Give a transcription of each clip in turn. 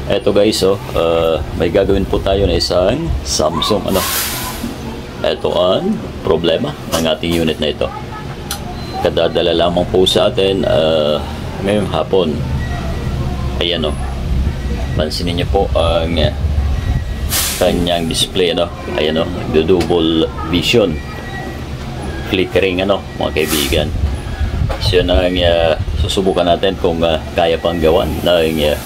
Eto guys, may gagawin po tayo na isang Samsung Eto ang problema ng ating unit na ito. Kadadala lamang po sa atin ngayong hapon. Ayan pansinin niyo po ang kanyang display ayan double vision, flickering mga kaibigan. So yun ang susubukan natin kung kaya pang gawan ng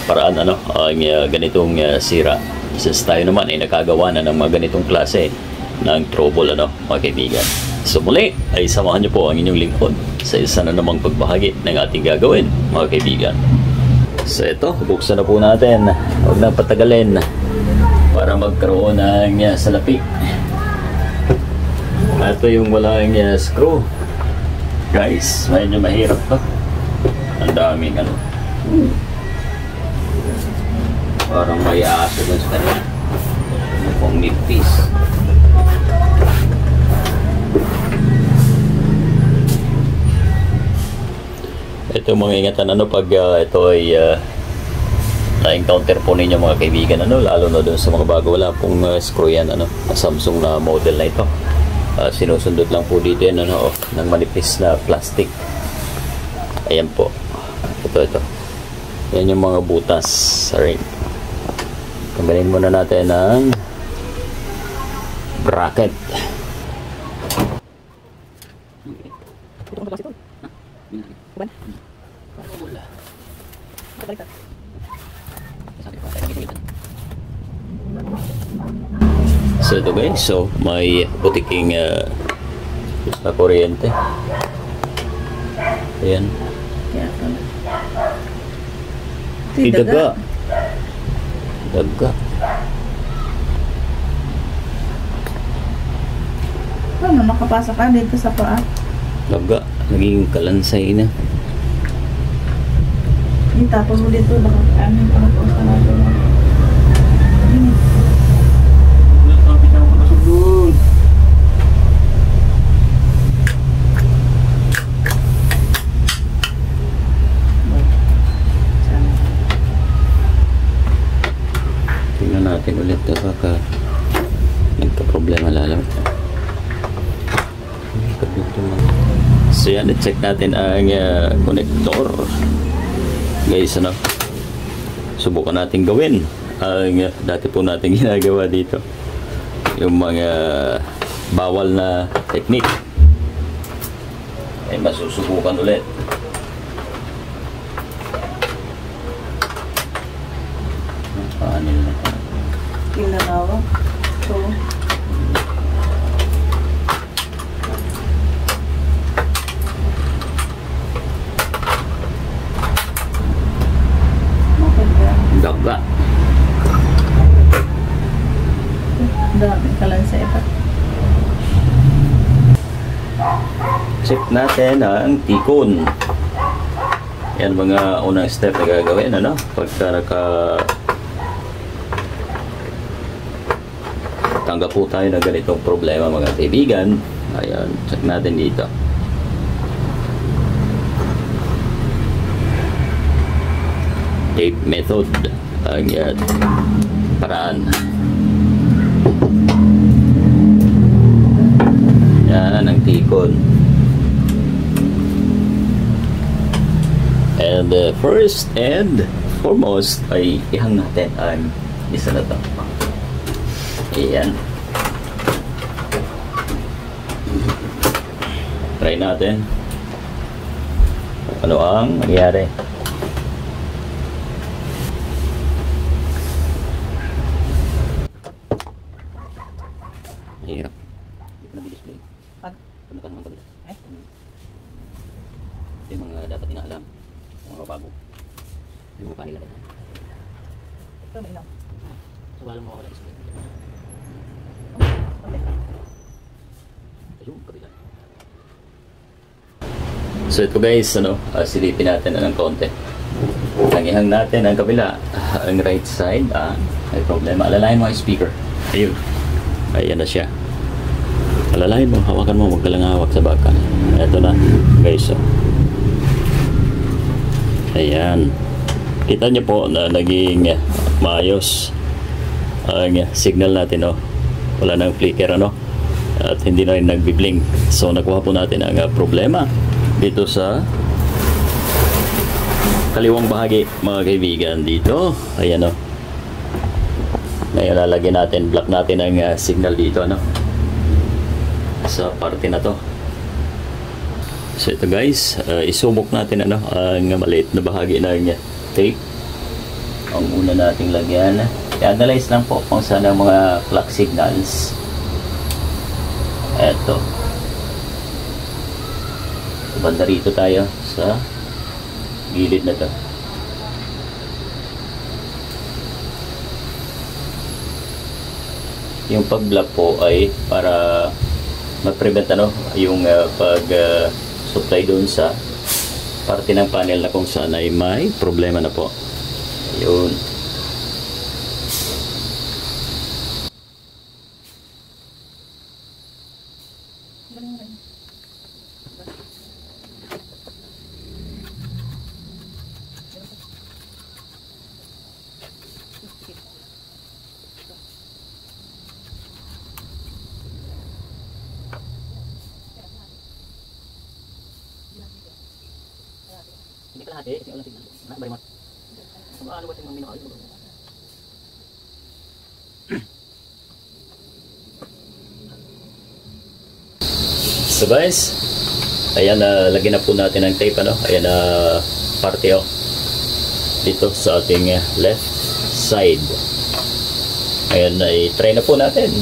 paraan ang ganitong sira, since tayo naman ay nakagawa na ng mga ganitong klase ng trouble mga kaibigan. So muli ay samahan niyo po ang inyong lingkod sa isa na namang pagbahagi ng ating gagawin mga kaibigan. So ito, buksan na po natin, huwag na patagalin para magkaroon ng salapi. Ito yung walang screw guys, medyo mahirap to, ang daming parang may aso dun sa kanila, pang nipis. Ito mga ingatan pag ito ay na-encounter po ninyo mga kaibigan lalo na dun sa mga bago, wala pong screw yan Samsung na model na ito. Sinusundot lang po dito yan ng manipis na plastic. Ayan po, ito yan yung mga butas. Sorry, tanggalin muna natin ang bracket. So ito guys, may butiking na kuryente. Ayan. Daga. Ano, nakapasok ka dito sa paa? Daga, naging kalansay na. Itapon mo dito, baka nakapasok natin. Tingnan natin ulit baka nagka-problema lalo. So yan, i-check natin ang connector guys. Subukan natin gawin ang dati po natin ginagawa dito, yung mga bawal na technique ay masusubukan ulit. Paano yun? Kinalawa. So, daga. dami kalansay pa. Check natin ang tikon. Yan mga unang step na gagawin pagka tanggap po tayo ng ganitong problema mga kaibigan. Ayan, check natin dito. Tape method ang paraan. Yan ang tikon. And first and foremost ay ihang natin ang isa na to. Ayan. Try natin ano ang nangyari. Hirap. Hindi ko na-display. Ano ka naman kabila? Ito yung mga dapat inaalam. Mga bago. Hindi mo pa nila ito. Ito may lang. So wala mo ako na-display. Ayun, kabila. So ito guys, silipin natin ng konti. Tangihang natin ang kabila, ang right side, may problema. Alalayan mo ang speaker. Ayun. Ayan na siya. Alalayan mo, hawakan mo, huwag ka lang hawak sa baka. Ito na guys. Ayan. Kita niyo po na naging maayos ang signal natin, oh. Wala nang flicker, ano, at hindi na rin nagbi-blink. So nakuha po natin ang problema dito sa kaliwang bahagi, mga kaibigan. Dito, ayan, oh. Ngayon lalagyan natin, block natin ang signal dito, ano, sa parte na to. So ito guys, isubok natin, ano, ang maliit na bahagi ng tape. Ang una nating lagyan, i-analyze lang po kung saan ang mga clock signals. Eto, banda rito tayo sa gilid na to. Yung pag-block po ay para ma-prevent, ano, yung supply doon sa parte ng panel na kung saan ay may problema na po. Yun. Hindi ka lahat eh, kasi walang signal. Anak, bari mo. Ano ba yung mga minakal? So guys, ayan, lagyan na po natin ang tape, ano. Ayan na parte, oh, dito sa ating left side. Ayan, i-try na po natin.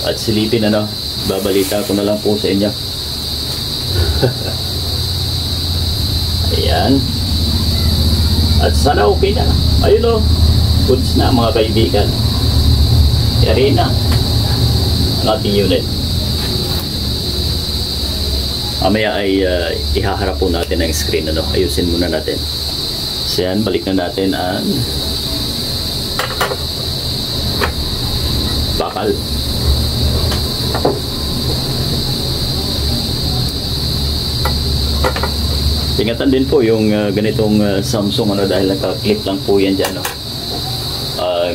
At silipin, ano, babalita ko na lang po sa inyo. Ayan. At sana okay na. Ayun, oh, goods na, mga kaibigan. Yari na ang ating unit. Mamaya ay ihaharap po natin ang screen, ano. Ayusin muna natin. So yan, balik na natin ang bakal. Ingatan din po yung ganitong Samsung, ano, dahil naka-clip lang po yan dyan, no.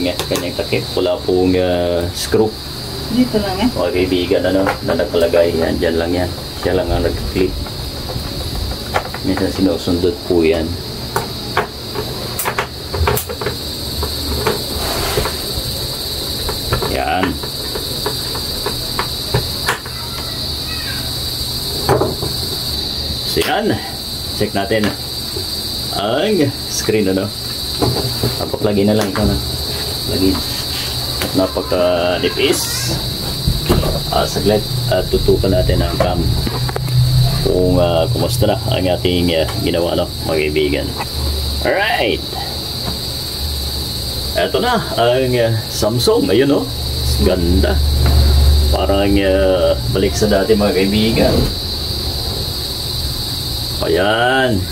Kanyang takip, wala pong screw. Dito lang eh. Mga kaibigan, ano, na nakalagay yan, dyan lang yan. Siya lang ang nag-clip. Minsan sinusundot po yan. Yan. So yan, check natin ang screen, ano. Napaklagi na lang ito, na lagi at napaka-nipis. Saglit, tutukan natin ang cam kung kumusta na ang ating ginawa, no, mga kaibigan. Alright, eto na ang Samsung. Ayun, no, ganda, parang balik sa dati, mga kaibigan. Ayan,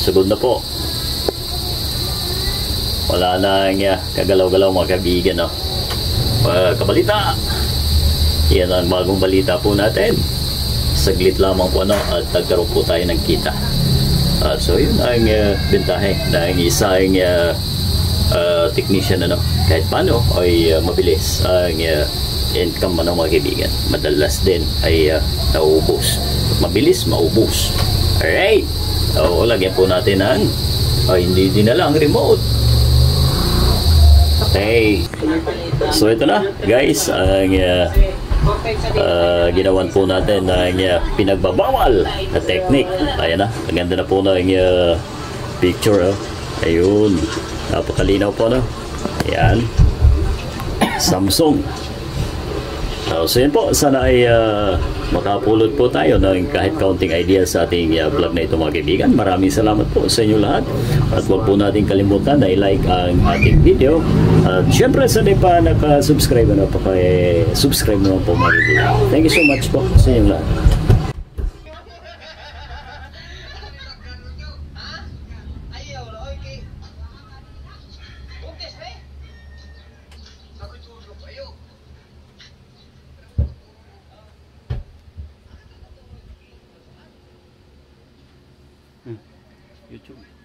sugod na po. Wala nang kagalaw-galaw, mga kaibigan, no. Kabalita, yan ang bagong balita po natin. Saglit lamang po, ano, at nagkaroon po tayo ng kita. So yun ang bentahe ng isang technician, ano. Kahit paano ay mabilis ang income, ano, mga kaibigan. Madalas din ay nauubos. Mabilis maubos. Alright, so lagyan po natin ang hindi din na lang remote. Okay, so ito na guys ang ginawan po natin ng pinagbabawal na technique. Ayan na, maganda na po na yung picture, oh. Ayun, napakalinaw po, no. Ayan, Samsung. So yun po, sana ay makapulot po tayo ng kahit kaunting idea sa ating vlog na ito, mga kaibigan. Maraming salamat po sa inyo lahat. At huwag po natin kalimutan na i-like ang ating video. At syempre, sa di pa nakasubscribe, na subscribe naman po, mga kaibigan. Thank you so much po sa inyo lahat. YouTube.